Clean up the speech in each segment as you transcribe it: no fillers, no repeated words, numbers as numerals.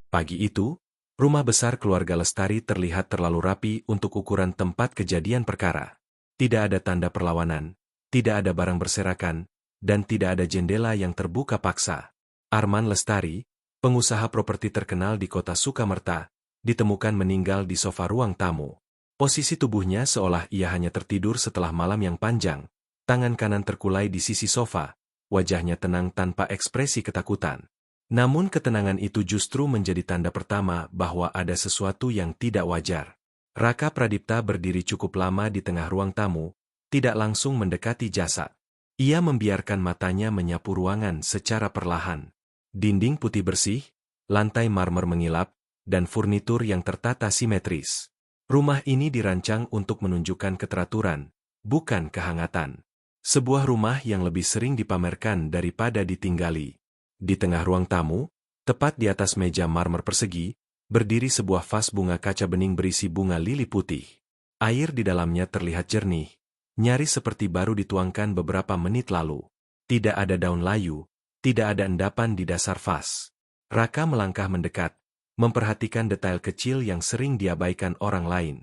Pagi itu, rumah besar keluarga Lestari terlihat terlalu rapi untuk ukuran tempat kejadian perkara. Tidak ada tanda perlawanan, tidak ada barang berserakan, dan tidak ada jendela yang terbuka paksa. Arman Lestari, pengusaha properti terkenal di kota Sukamerta, ditemukan meninggal di sofa ruang tamu. Posisi tubuhnya seolah ia hanya tertidur setelah malam yang panjang. Tangan kanan terkulai di sisi sofa, wajahnya tenang tanpa ekspresi ketakutan. Namun ketenangan itu justru menjadi tanda pertama bahwa ada sesuatu yang tidak wajar. Raka Pradipta berdiri cukup lama di tengah ruang tamu, tidak langsung mendekati jasad. Ia membiarkan matanya menyapu ruangan secara perlahan. Dinding putih bersih, lantai marmer mengilap, dan furnitur yang tertata simetris. Rumah ini dirancang untuk menunjukkan keteraturan, bukan kehangatan. Sebuah rumah yang lebih sering dipamerkan daripada ditinggali. Di tengah ruang tamu, tepat di atas meja marmer persegi, berdiri sebuah vas bunga kaca bening berisi bunga lili putih. Air di dalamnya terlihat jernih, nyaris seperti baru dituangkan beberapa menit lalu. Tidak ada daun layu, tidak ada endapan di dasar vas. Raka melangkah mendekat, memperhatikan detail kecil yang sering diabaikan orang lain.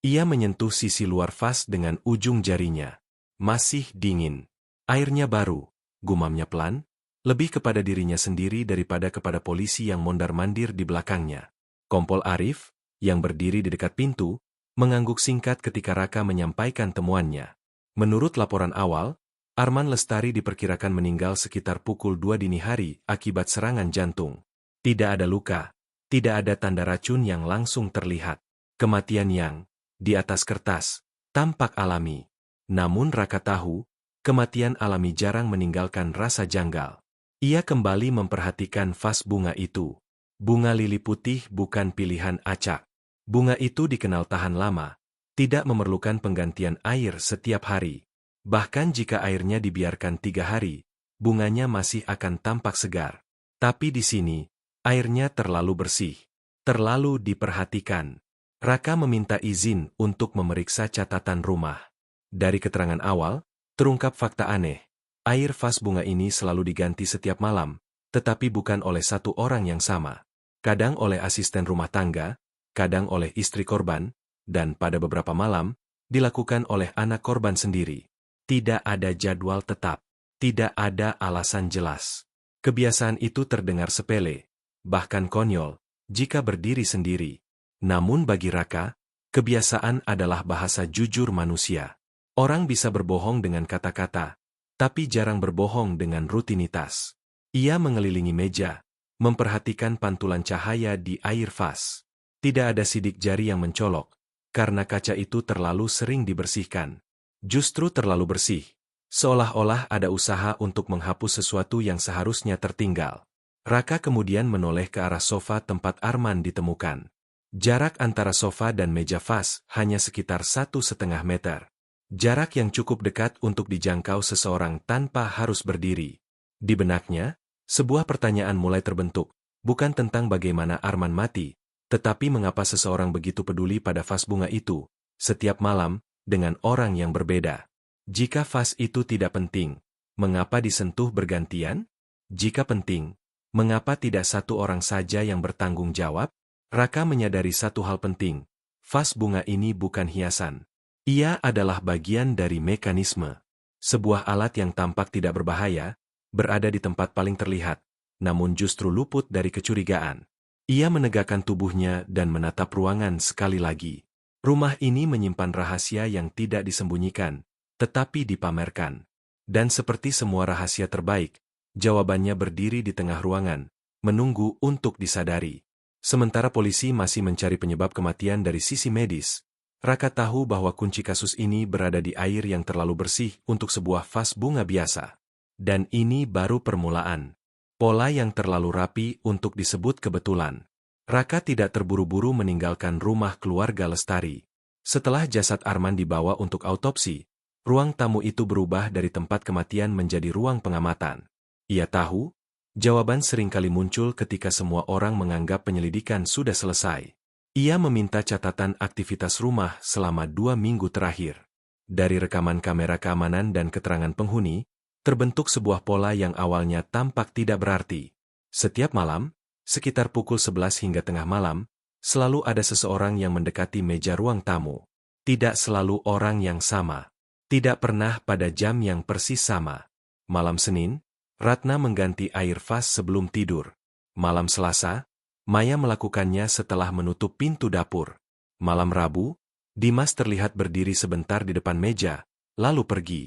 Ia menyentuh sisi luar vas dengan ujung jarinya. Masih dingin. Airnya baru, gumamnya pelan, lebih kepada dirinya sendiri daripada kepada polisi yang mondar-mandir di belakangnya. Kompol Arif, yang berdiri di dekat pintu, mengangguk singkat ketika Raka menyampaikan temuannya. Menurut laporan awal, Arman Lestari diperkirakan meninggal sekitar pukul 2 dini hari akibat serangan jantung. Tidak ada luka, tidak ada tanda racun yang langsung terlihat. Kematian yang, di atas kertas, tampak alami. Namun Raka tahu, kematian alami jarang meninggalkan rasa janggal. Ia kembali memperhatikan vas bunga itu. Bunga lili putih bukan pilihan acak. Bunga itu dikenal tahan lama, tidak memerlukan penggantian air setiap hari. Bahkan jika airnya dibiarkan 3 hari, bunganya masih akan tampak segar. Tapi di sini, airnya terlalu bersih, terlalu diperhatikan. Raka meminta izin untuk memeriksa catatan rumah. Dari keterangan awal, terungkap fakta aneh. Air vas bunga ini selalu diganti setiap malam, tetapi bukan oleh satu orang yang sama. Kadang oleh asisten rumah tangga, kadang oleh istri korban, dan pada beberapa malam, dilakukan oleh anak korban sendiri. Tidak ada jadwal tetap, tidak ada alasan jelas. Kebiasaan itu terdengar sepele, bahkan konyol, jika berdiri sendiri. Namun bagi Raka, kebiasaan adalah bahasa jujur manusia. Orang bisa berbohong dengan kata-kata, tapi jarang berbohong dengan rutinitas. Ia mengelilingi meja, memperhatikan pantulan cahaya di air vas. Tidak ada sidik jari yang mencolok, karena kaca itu terlalu sering dibersihkan. Justru terlalu bersih, seolah-olah ada usaha untuk menghapus sesuatu yang seharusnya tertinggal. Raka kemudian menoleh ke arah sofa tempat Arman ditemukan. Jarak antara sofa dan meja vas hanya sekitar 1,5 meter. Jarak yang cukup dekat untuk dijangkau seseorang tanpa harus berdiri. Di benaknya, sebuah pertanyaan mulai terbentuk, bukan tentang bagaimana Arman mati, tetapi mengapa seseorang begitu peduli pada vas bunga itu, setiap malam, dengan orang yang berbeda. Jika vas itu tidak penting, mengapa disentuh bergantian? Jika penting, mengapa tidak satu orang saja yang bertanggung jawab? Raka menyadari satu hal penting, vas bunga ini bukan hiasan. Ia adalah bagian dari mekanisme. Sebuah alat yang tampak tidak berbahaya, berada di tempat paling terlihat, namun justru luput dari kecurigaan. Ia menegakkan tubuhnya dan menatap ruangan sekali lagi. Rumah ini menyimpan rahasia yang tidak disembunyikan, tetapi dipamerkan. Dan seperti semua rahasia terbaik, jawabannya berdiri di tengah ruangan, menunggu untuk disadari. Sementara polisi masih mencari penyebab kematian dari sisi medis, Raka tahu bahwa kunci kasus ini berada di air yang terlalu bersih untuk sebuah vas bunga biasa. Dan ini baru permulaan. Pola yang terlalu rapi untuk disebut kebetulan. Raka tidak terburu-buru meninggalkan rumah keluarga Lestari. Setelah jasad Arman dibawa untuk autopsi, ruang tamu itu berubah dari tempat kematian menjadi ruang pengamatan. Ia tahu, jawaban seringkali muncul ketika semua orang menganggap penyelidikan sudah selesai. Ia meminta catatan aktivitas rumah selama 2 minggu terakhir. Dari rekaman kamera keamanan dan keterangan penghuni, terbentuk sebuah pola yang awalnya tampak tidak berarti. Setiap malam, Sekitar pukul 11 hingga tengah malam, selalu ada seseorang yang mendekati meja ruang tamu. Tidak selalu orang yang sama. Tidak pernah pada jam yang persis sama. Malam Senin, Ratna mengganti air vas sebelum tidur. Malam Selasa, Maya melakukannya setelah menutup pintu dapur. Malam Rabu, Dimas terlihat berdiri sebentar di depan meja, lalu pergi.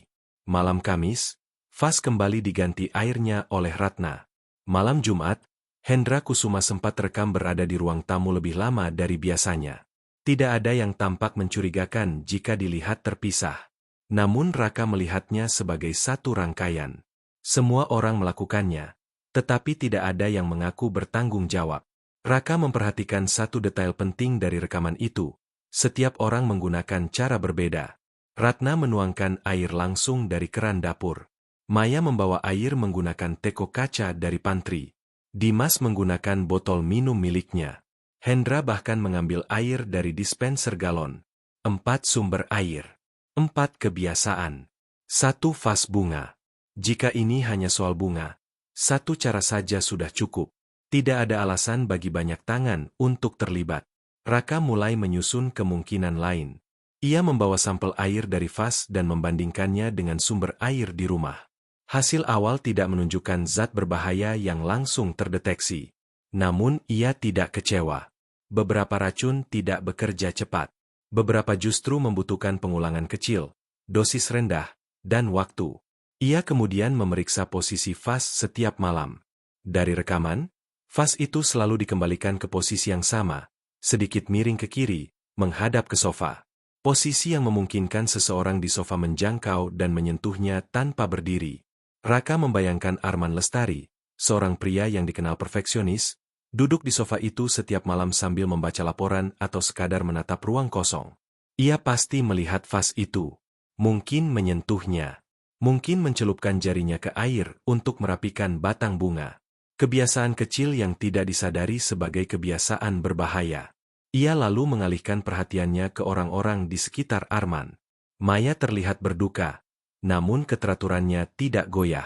Malam Kamis, vas kembali diganti airnya oleh Ratna. Malam Jumat, Hendra Kusuma sempat rekam berada di ruang tamu lebih lama dari biasanya. Tidak ada yang tampak mencurigakan jika dilihat terpisah. Namun Raka melihatnya sebagai satu rangkaian. Semua orang melakukannya, tetapi tidak ada yang mengaku bertanggung jawab. Raka memperhatikan satu detail penting dari rekaman itu. Setiap orang menggunakan cara berbeda. Ratna menuangkan air langsung dari keran dapur. Maya membawa air menggunakan teko kaca dari pantry. Dimas menggunakan botol minum miliknya. Hendra bahkan mengambil air dari dispenser galon. 4 sumber air. 4 kebiasaan. 1 vas bunga. Jika ini hanya soal bunga, 1 cara saja sudah cukup. Tidak ada alasan bagi banyak tangan untuk terlibat. Raka mulai menyusun kemungkinan lain. Ia membawa sampel air dari vas dan membandingkannya dengan sumber air di rumah. Hasil awal tidak menunjukkan zat berbahaya yang langsung terdeteksi. Namun ia tidak kecewa. Beberapa racun tidak bekerja cepat. Beberapa justru membutuhkan pengulangan kecil, dosis rendah, dan waktu. Ia kemudian memeriksa posisi vas setiap malam. Dari rekaman, vas itu selalu dikembalikan ke posisi yang sama, sedikit miring ke kiri, menghadap ke sofa. Posisi yang memungkinkan seseorang di sofa menjangkau dan menyentuhnya tanpa berdiri. Raka membayangkan Arman Lestari, seorang pria yang dikenal perfeksionis, duduk di sofa itu setiap malam sambil membaca laporan atau sekadar menatap ruang kosong. Ia pasti melihat vas itu. Mungkin menyentuhnya. Mungkin mencelupkan jarinya ke air untuk merapikan batang bunga. Kebiasaan kecil yang tidak disadari sebagai kebiasaan berbahaya. Ia lalu mengalihkan perhatiannya ke orang-orang di sekitar Arman. Maya terlihat berduka. Namun keteraturannya tidak goyah.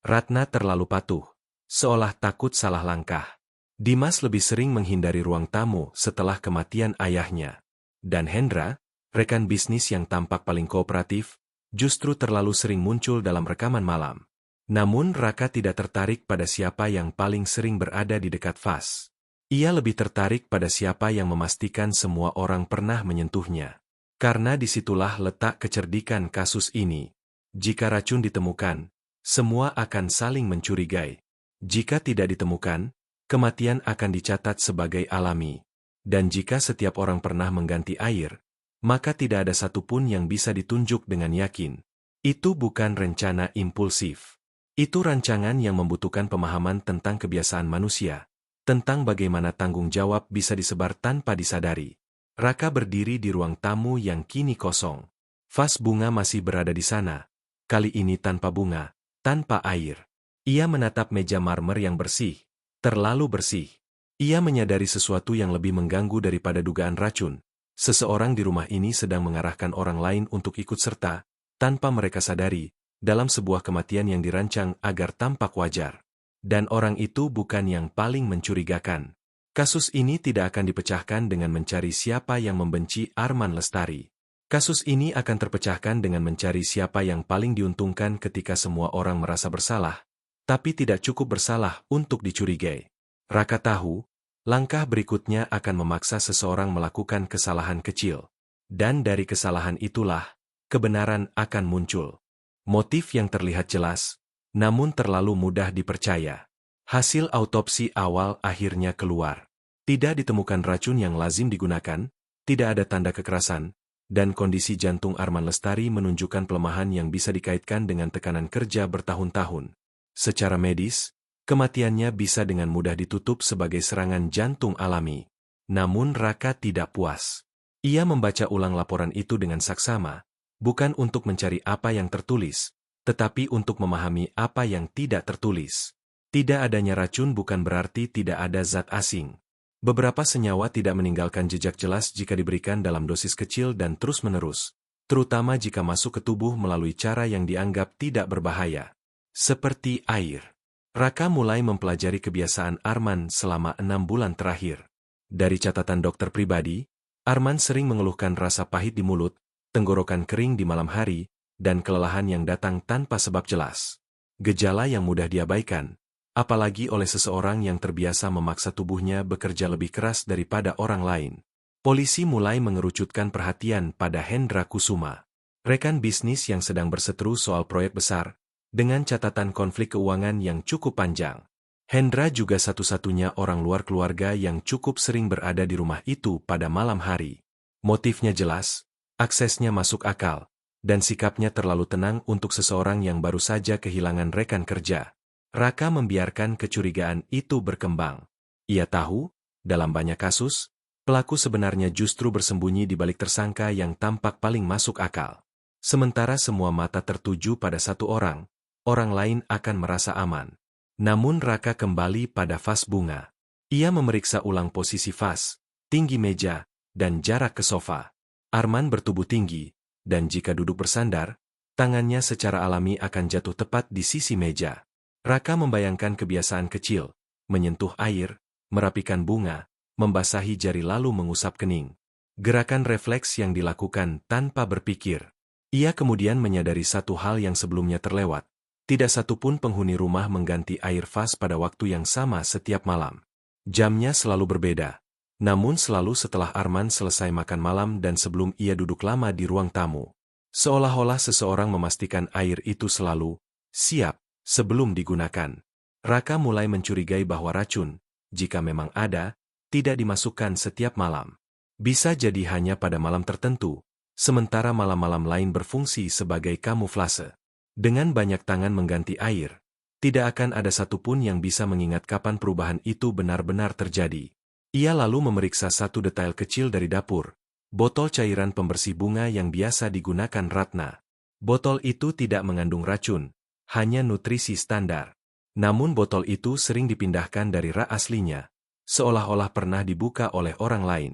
Ratna terlalu patuh, seolah takut salah langkah. Dimas lebih sering menghindari ruang tamu setelah kematian ayahnya. Dan Hendra, rekan bisnis yang tampak paling kooperatif, justru terlalu sering muncul dalam rekaman malam. Namun Raka tidak tertarik pada siapa yang paling sering berada di dekat vas. Ia lebih tertarik pada siapa yang memastikan semua orang pernah menyentuhnya. Karena disitulah letak kecerdikan kasus ini. Jika racun ditemukan, semua akan saling mencurigai. Jika tidak ditemukan, kematian akan dicatat sebagai alami. Dan jika setiap orang pernah mengganti air, maka tidak ada satupun yang bisa ditunjuk dengan yakin. Itu bukan rencana impulsif. Itu rancangan yang membutuhkan pemahaman tentang kebiasaan manusia, tentang bagaimana tanggung jawab bisa disebar tanpa disadari. Raka berdiri di ruang tamu yang kini kosong. Vas bunga masih berada di sana. Kali ini tanpa bunga, tanpa air. Ia menatap meja marmer yang bersih, terlalu bersih. Ia menyadari sesuatu yang lebih mengganggu daripada dugaan racun. Seseorang di rumah ini sedang mengarahkan orang lain untuk ikut serta, tanpa mereka sadari, dalam sebuah kematian yang dirancang agar tampak wajar. Dan orang itu bukan yang paling mencurigakan. Kasus ini tidak akan dipecahkan dengan mencari siapa yang membenci Arman Lestari. Kasus ini akan terpecahkan dengan mencari siapa yang paling diuntungkan ketika semua orang merasa bersalah, tapi tidak cukup bersalah untuk dicurigai. Raka tahu, langkah berikutnya akan memaksa seseorang melakukan kesalahan kecil. Dan dari kesalahan itulah, kebenaran akan muncul. Motif yang terlihat jelas, namun terlalu mudah dipercaya. Hasil autopsi awal akhirnya keluar. Tidak ditemukan racun yang lazim digunakan, tidak ada tanda kekerasan, dan kondisi jantung Arman Lestari menunjukkan pelemahan yang bisa dikaitkan dengan tekanan kerja bertahun-tahun. Secara medis, kematiannya bisa dengan mudah ditutup sebagai serangan jantung alami. Namun Raka tidak puas. Ia membaca ulang laporan itu dengan saksama, bukan untuk mencari apa yang tertulis, tetapi untuk memahami apa yang tidak tertulis. Tidak adanya racun bukan berarti tidak ada zat asing. Beberapa senyawa tidak meninggalkan jejak jelas jika diberikan dalam dosis kecil dan terus-menerus, terutama jika masuk ke tubuh melalui cara yang dianggap tidak berbahaya. Seperti air. Raka mulai mempelajari kebiasaan Arman selama 6 bulan terakhir. Dari catatan dokter pribadi, Arman sering mengeluhkan rasa pahit di mulut, tenggorokan kering di malam hari, dan kelelahan yang datang tanpa sebab jelas. Gejala yang mudah diabaikan, apalagi oleh seseorang yang terbiasa memaksa tubuhnya bekerja lebih keras daripada orang lain. Polisi mulai mengerucutkan perhatian pada Hendra Kusuma, rekan bisnis yang sedang berseteru soal proyek besar, dengan catatan konflik keuangan yang cukup panjang. Hendra juga satu-satunya orang luar keluarga yang cukup sering berada di rumah itu pada malam hari. Motifnya jelas, aksesnya masuk akal, dan sikapnya terlalu tenang untuk seseorang yang baru saja kehilangan rekan kerja. Raka membiarkan kecurigaan itu berkembang. Ia tahu, dalam banyak kasus, pelaku sebenarnya justru bersembunyi di balik tersangka yang tampak paling masuk akal. Sementara semua mata tertuju pada satu orang lain akan merasa aman. Namun Raka kembali pada vas bunga. Ia memeriksa ulang posisi vas, tinggi meja, dan jarak ke sofa. Arman bertubuh tinggi, dan jika duduk bersandar, tangannya secara alami akan jatuh tepat di sisi meja. Raka membayangkan kebiasaan kecil, menyentuh air, merapikan bunga, membasahi jari lalu mengusap kening. Gerakan refleks yang dilakukan tanpa berpikir. Ia kemudian menyadari satu hal yang sebelumnya terlewat. Tidak satupun penghuni rumah mengganti air vas pada waktu yang sama setiap malam. Jamnya selalu berbeda. Namun selalu setelah Arman selesai makan malam dan sebelum ia duduk lama di ruang tamu. Seolah-olah seseorang memastikan air itu selalu siap sebelum digunakan. Raka mulai mencurigai bahwa racun, jika memang ada, tidak dimasukkan setiap malam. Bisa jadi hanya pada malam tertentu, sementara malam-malam lain berfungsi sebagai kamuflase. Dengan banyak tangan mengganti air, tidak akan ada satupun yang bisa mengingat kapan perubahan itu benar-benar terjadi. Ia lalu memeriksa satu detail kecil dari dapur, botol cairan pembersih bunga yang biasa digunakan Ratna. Botol itu tidak mengandung racun, hanya nutrisi standar. Namun botol itu sering dipindahkan dari rak aslinya, seolah-olah pernah dibuka oleh orang lain.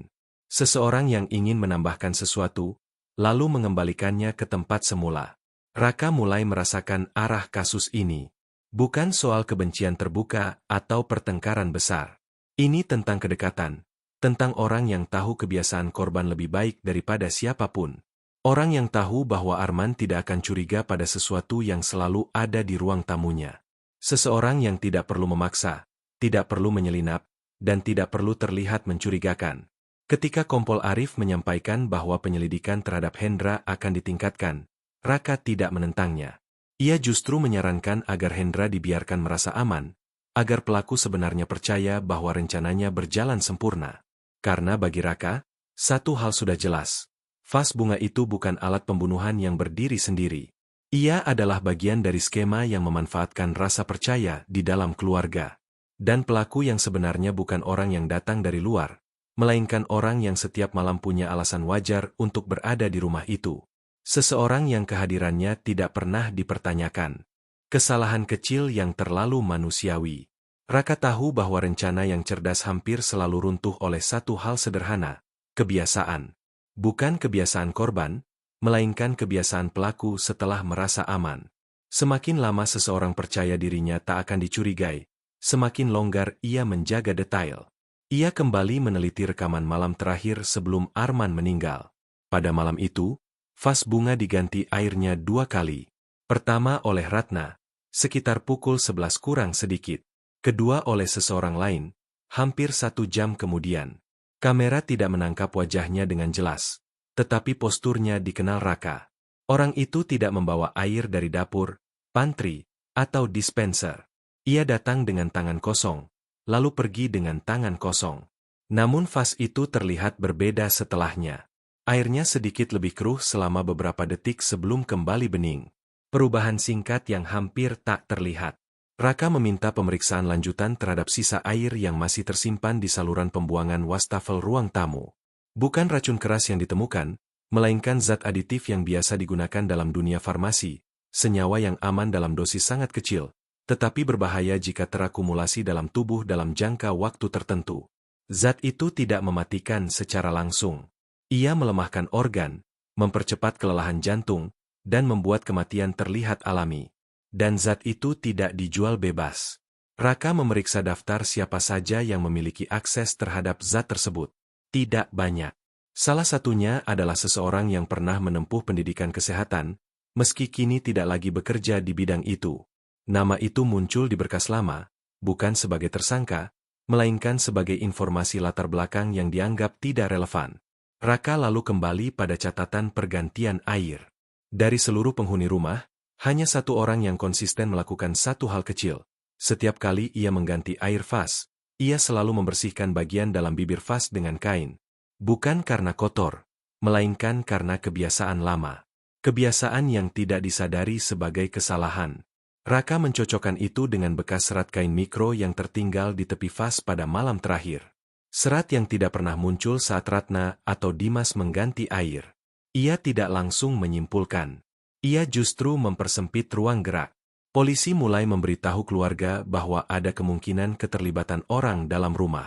Seseorang yang ingin menambahkan sesuatu, lalu mengembalikannya ke tempat semula. Raka mulai merasakan arah kasus ini. Bukan soal kebencian terbuka atau pertengkaran besar. Ini tentang kedekatan, tentang orang yang tahu kebiasaan korban lebih baik daripada siapapun. Orang yang tahu bahwa Arman tidak akan curiga pada sesuatu yang selalu ada di ruang tamunya. Seseorang yang tidak perlu memaksa, tidak perlu menyelinap, dan tidak perlu terlihat mencurigakan. Ketika Kompol Arif menyampaikan bahwa penyelidikan terhadap Hendra akan ditingkatkan, Raka tidak menentangnya. Ia justru menyarankan agar Hendra dibiarkan merasa aman, agar pelaku sebenarnya percaya bahwa rencananya berjalan sempurna. Karena bagi Raka, satu hal sudah jelas. Vas bunga itu bukan alat pembunuhan yang berdiri sendiri. Ia adalah bagian dari skema yang memanfaatkan rasa percaya di dalam keluarga. Dan pelaku yang sebenarnya bukan orang yang datang dari luar, melainkan orang yang setiap malam punya alasan wajar untuk berada di rumah itu. Seseorang yang kehadirannya tidak pernah dipertanyakan. Kesalahan kecil yang terlalu manusiawi. Raka tahu bahwa rencana yang cerdas hampir selalu runtuh oleh satu hal sederhana, kebiasaan. Bukan kebiasaan korban, melainkan kebiasaan pelaku setelah merasa aman. Semakin lama seseorang percaya dirinya tak akan dicurigai, semakin longgar ia menjaga detail. Ia kembali meneliti rekaman malam terakhir sebelum Arman meninggal. Pada malam itu, vas bunga diganti airnya 2 kali. Pertama oleh Ratna, sekitar pukul 11 kurang sedikit. Kedua oleh seseorang lain, hampir 1 jam kemudian. Kamera tidak menangkap wajahnya dengan jelas, tetapi posturnya dikenal Raka. Orang itu tidak membawa air dari dapur, pantry, atau dispenser. Ia datang dengan tangan kosong, lalu pergi dengan tangan kosong. Namun vas itu terlihat berbeda setelahnya. Airnya sedikit lebih keruh selama beberapa detik sebelum kembali bening. Perubahan singkat yang hampir tak terlihat. Raka meminta pemeriksaan lanjutan terhadap sisa air yang masih tersimpan di saluran pembuangan wastafel ruang tamu. Bukan racun keras yang ditemukan, melainkan zat aditif yang biasa digunakan dalam dunia farmasi, senyawa yang aman dalam dosis sangat kecil, tetapi berbahaya jika terakumulasi dalam tubuh dalam jangka waktu tertentu. Zat itu tidak mematikan secara langsung. Ia melemahkan organ, mempercepat kelelahan jantung, dan membuat kematian terlihat alami. Dan zat itu tidak dijual bebas. Raka memeriksa daftar siapa saja yang memiliki akses terhadap zat tersebut. Tidak banyak. Salah satunya adalah seseorang yang pernah menempuh pendidikan kesehatan, meski kini tidak lagi bekerja di bidang itu. Nama itu muncul di berkas lama, bukan sebagai tersangka, melainkan sebagai informasi latar belakang yang dianggap tidak relevan. Raka lalu kembali pada catatan pergantian air. Dari seluruh penghuni rumah, hanya satu orang yang konsisten melakukan satu hal kecil. Setiap kali ia mengganti air vas, ia selalu membersihkan bagian dalam bibir vas dengan kain. Bukan karena kotor, melainkan karena kebiasaan lama. Kebiasaan yang tidak disadari sebagai kesalahan. Raka mencocokkan itu dengan bekas serat kain mikro yang tertinggal di tepi vas pada malam terakhir. Serat yang tidak pernah muncul saat Ratna atau Dimas mengganti air. Ia tidak langsung menyimpulkan. Ia justru mempersempit ruang gerak. Polisi mulai memberitahu keluarga bahwa ada kemungkinan keterlibatan orang dalam rumah.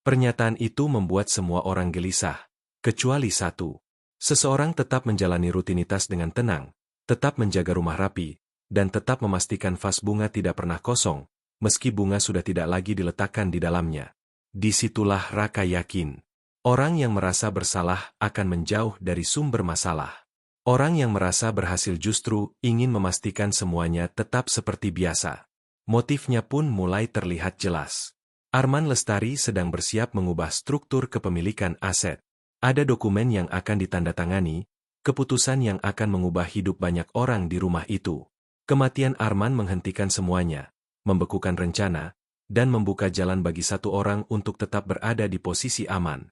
Pernyataan itu membuat semua orang gelisah, kecuali satu. Seseorang tetap menjalani rutinitas dengan tenang, tetap menjaga rumah rapi, dan tetap memastikan vas bunga tidak pernah kosong, meski bunga sudah tidak lagi diletakkan di dalamnya. Disitulah Raka yakin. Orang yang merasa bersalah akan menjauh dari sumber masalah. Orang yang merasa berhasil justru ingin memastikan semuanya tetap seperti biasa. Motifnya pun mulai terlihat jelas. Arman Lestari sedang bersiap mengubah struktur kepemilikan aset. Ada dokumen yang akan ditandatangani, keputusan yang akan mengubah hidup banyak orang di rumah itu. Kematian Arman menghentikan semuanya, membekukan rencana, dan membuka jalan bagi satu orang untuk tetap berada di posisi aman.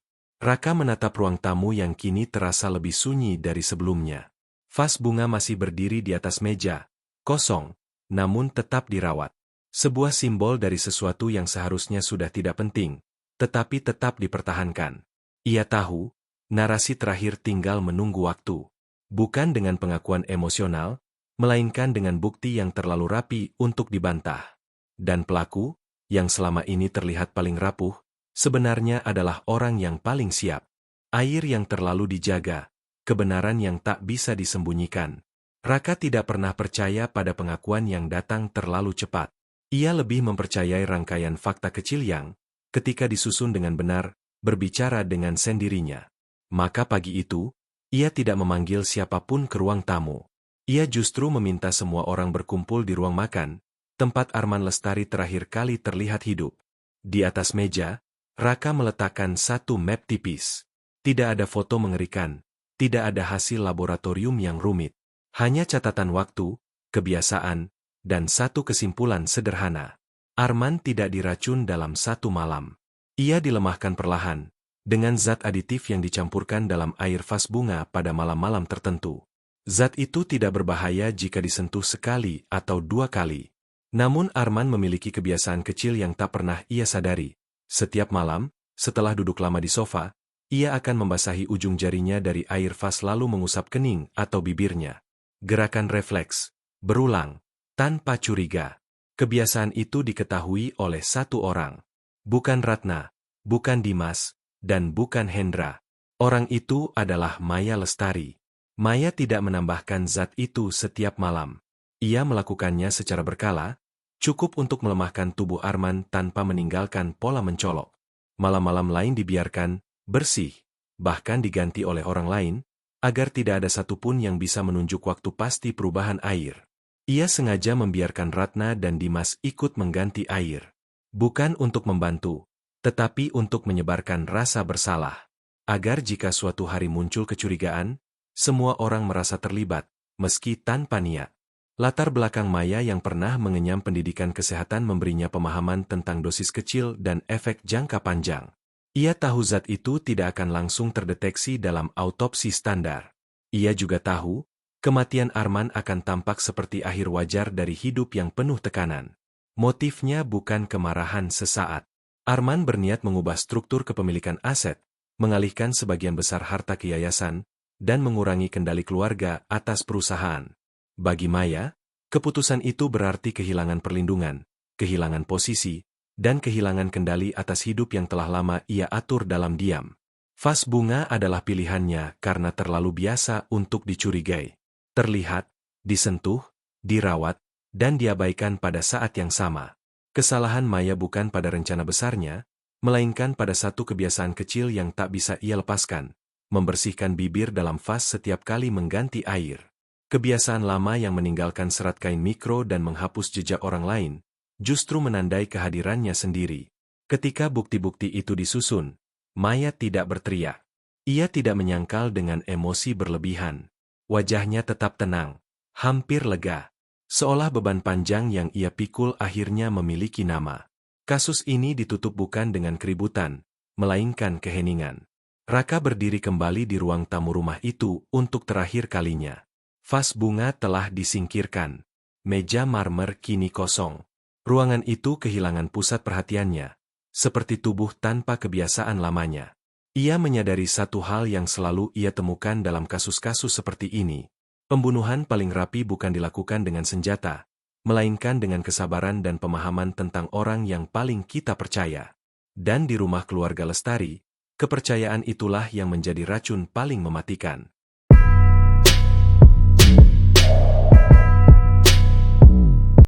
Raka menatap ruang tamu yang kini terasa lebih sunyi dari sebelumnya. Vas bunga masih berdiri di atas meja, kosong, namun tetap dirawat. Sebuah simbol dari sesuatu yang seharusnya sudah tidak penting, tetapi tetap dipertahankan. Ia tahu, narasi terakhir tinggal menunggu waktu. Bukan dengan pengakuan emosional, melainkan dengan bukti yang terlalu rapi untuk dibantah. Dan pelaku, yang selama ini terlihat paling rapuh, sebenarnya adalah orang yang paling siap. Air yang terlalu dijaga, kebenaran yang tak bisa disembunyikan. Raka tidak pernah percaya pada pengakuan yang datang terlalu cepat. Ia lebih mempercayai rangkaian fakta kecil yang, ketika disusun dengan benar, berbicara dengan sendirinya. Maka pagi itu, ia tidak memanggil siapapun ke ruang tamu. Ia justru meminta semua orang berkumpul di ruang makan, tempat Arman Lestari terakhir kali terlihat hidup. Di atas meja, Raka meletakkan satu map tipis. Tidak ada foto mengerikan, tidak ada hasil laboratorium yang rumit. Hanya catatan waktu, kebiasaan, dan satu kesimpulan sederhana. Arman tidak diracun dalam satu malam. Ia dilemahkan perlahan, dengan zat aditif yang dicampurkan dalam air vas bunga pada malam-malam tertentu. Zat itu tidak berbahaya jika disentuh sekali atau dua kali. Namun Arman memiliki kebiasaan kecil yang tak pernah ia sadari. Setiap malam, setelah duduk lama di sofa, ia akan membasahi ujung jarinya dari air vas lalu mengusap kening atau bibirnya. Gerakan refleks, berulang, tanpa curiga. Kebiasaan itu diketahui oleh satu orang. Bukan Ratna, bukan Dimas, dan bukan Hendra. Orang itu adalah Maya Lestari. Maya tidak menambahkan zat itu setiap malam. Ia melakukannya secara berkala, cukup untuk melemahkan tubuh Arman tanpa meninggalkan pola mencolok. Malam-malam lain dibiarkan bersih, bahkan diganti oleh orang lain, agar tidak ada satupun yang bisa menunjuk waktu pasti perubahan air. Ia sengaja membiarkan Ratna dan Dimas ikut mengganti air. Bukan untuk membantu, tetapi untuk menyebarkan rasa bersalah. Agar jika suatu hari muncul kecurigaan, semua orang merasa terlibat, meski tanpa niat. Latar belakang Maya yang pernah mengenyam pendidikan kesehatan memberinya pemahaman tentang dosis kecil dan efek jangka panjang. Ia tahu zat itu tidak akan langsung terdeteksi dalam autopsi standar. Ia juga tahu, kematian Arman akan tampak seperti akhir wajar dari hidup yang penuh tekanan. Motifnya bukan kemarahan sesaat. Arman berniat mengubah struktur kepemilikan aset, mengalihkan sebagian besar harta ke yayasan, dan mengurangi kendali keluarga atas perusahaan. Bagi Maya, keputusan itu berarti kehilangan perlindungan, kehilangan posisi, dan kehilangan kendali atas hidup yang telah lama ia atur dalam diam. Vas bunga adalah pilihannya karena terlalu biasa untuk dicurigai. Terlihat, disentuh, dirawat, dan diabaikan pada saat yang sama. Kesalahan Maya bukan pada rencana besarnya, melainkan pada satu kebiasaan kecil yang tak bisa ia lepaskan, membersihkan bibir dalam vas setiap kali mengganti air. Kebiasaan lama yang meninggalkan serat kain mikro dan menghapus jejak orang lain, justru menandai kehadirannya sendiri. Ketika bukti-bukti itu disusun, Maya tidak berteriak. Ia tidak menyangkal dengan emosi berlebihan. Wajahnya tetap tenang, hampir lega. Seolah beban panjang yang ia pikul akhirnya memiliki nama. Kasus ini ditutup bukan dengan keributan, melainkan keheningan. Raka berdiri kembali di ruang tamu rumah itu untuk terakhir kalinya. Vas bunga telah disingkirkan. Meja marmer kini kosong. Ruangan itu kehilangan pusat perhatiannya, seperti tubuh tanpa kebiasaan lamanya. Ia menyadari satu hal yang selalu ia temukan dalam kasus-kasus seperti ini. Pembunuhan paling rapi bukan dilakukan dengan senjata, melainkan dengan kesabaran dan pemahaman tentang orang yang paling kita percaya. Dan di rumah keluarga Lestari, kepercayaan itulah yang menjadi racun paling mematikan.